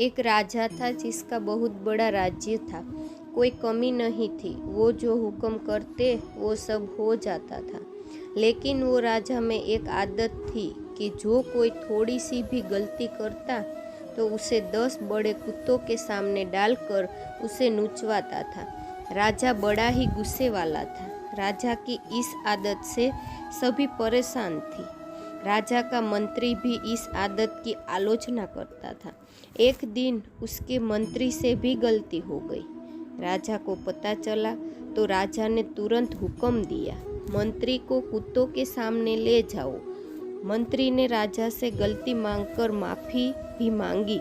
एक राजा था जिसका बहुत बड़ा राज्य था। कोई कमी नहीं थी। वो जो हुक्म करते वो सब हो जाता था। लेकिन वो राजा में एक आदत थी कि जो कोई थोड़ी सी भी गलती करता तो उसे 10 बड़े कुत्तों के सामने डालकर उसे नोचवाता था। राजा बड़ा ही गुस्से वाला था। राजा की इस आदत से सभी परेशान थी। राजा का मंत्री भी इस आदत की आलोचना करता था। एक दिन उसके मंत्री से भी गलती हो गई। राजा को पता चला तो राजा ने तुरंत हुक्म दिया, मंत्री को कुत्तों के सामने ले जाओ। मंत्री ने राजा से गलती मांगकर माफ़ी भी मांगी,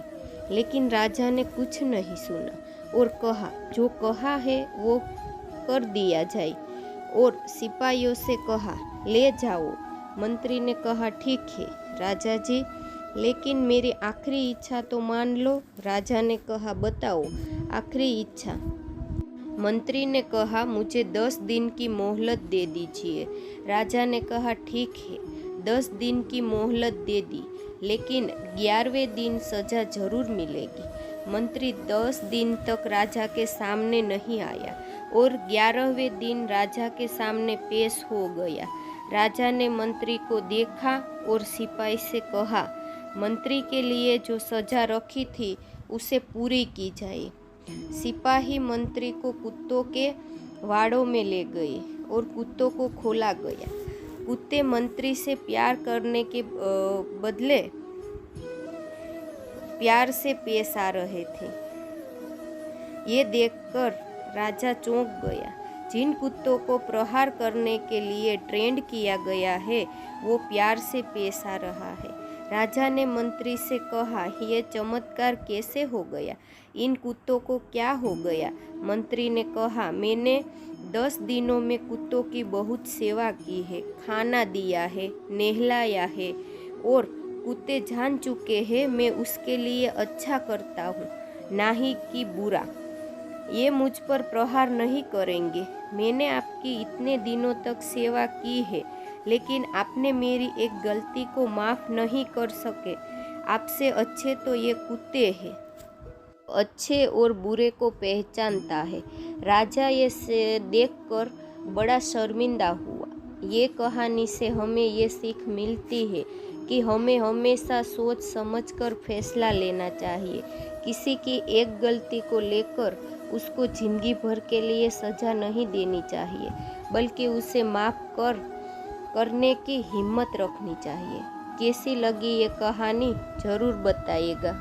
लेकिन राजा ने कुछ नहीं सुना और कहा जो कहा है वो कर दिया जाए, और सिपाहियों से कहा ले जाओ। मंत्री ने कहा ठीक है राजा जी, लेकिन मेरी आखिरी इच्छा तो मान लो। राजा ने कहा बताओ आखिरी इच्छा। मंत्री ने कहा मुझे 10 दिन की मोहलत दे दीजिए। राजा ने कहा ठीक है 10 दिन की मोहलत दे दी, लेकिन 11वें दिन सजा जरूर मिलेगी। मंत्री 10 दिन तक राजा के सामने नहीं आया और 11वें दिन राजा के सामने पेश हो गया। राजा ने मंत्री को देखा और सिपाही से कहा मंत्री के लिए जो सजा रखी थी उसे पूरी की जाए। सिपाही मंत्री को कुत्तों के वाड़ों में ले गए और कुत्तों को खोला गया। कुत्ते मंत्री से प्यार करने के बदले प्यार से पेश आ रहे थे। ये देखकर राजा चौंक गया। जिन कुत्तों को प्रहार करने के लिए ट्रेंड किया गया है वो प्यार से पेश आ रहा है। राजा ने मंत्री से कहा यह चमत्कार कैसे हो गया? इन कुत्तों को क्या हो गया? मंत्री ने कहा मैंने 10 दिनों में कुत्तों की बहुत सेवा की है, खाना दिया है, नहलाया है, और कुत्ते जान चुके हैं मैं उसके लिए अच्छा करता हूँ, ना ही कि बुरा। ये मुझ पर प्रहार नहीं करेंगे। मैंने आपकी इतने दिनों तक सेवा की है, लेकिन आपने मेरी एक गलती को माफ़ नहीं कर सके। आपसे अच्छे तो ये कुत्ते हैं। अच्छे और बुरे को पहचानता है। राजा ये से देखकर बड़ा शर्मिंदा हुआ। ये कहानी से हमें ये सीख मिलती है कि हमें हमेशा सोच समझकर फैसला लेना चाहिए। किसी की एक गलती को लेकर उसको जिंदगी भर के लिए सज़ा नहीं देनी चाहिए, बल्कि उसे माफ़ करने की हिम्मत रखनी चाहिए। कैसी लगी ये कहानी ज़रूर बताइएगा।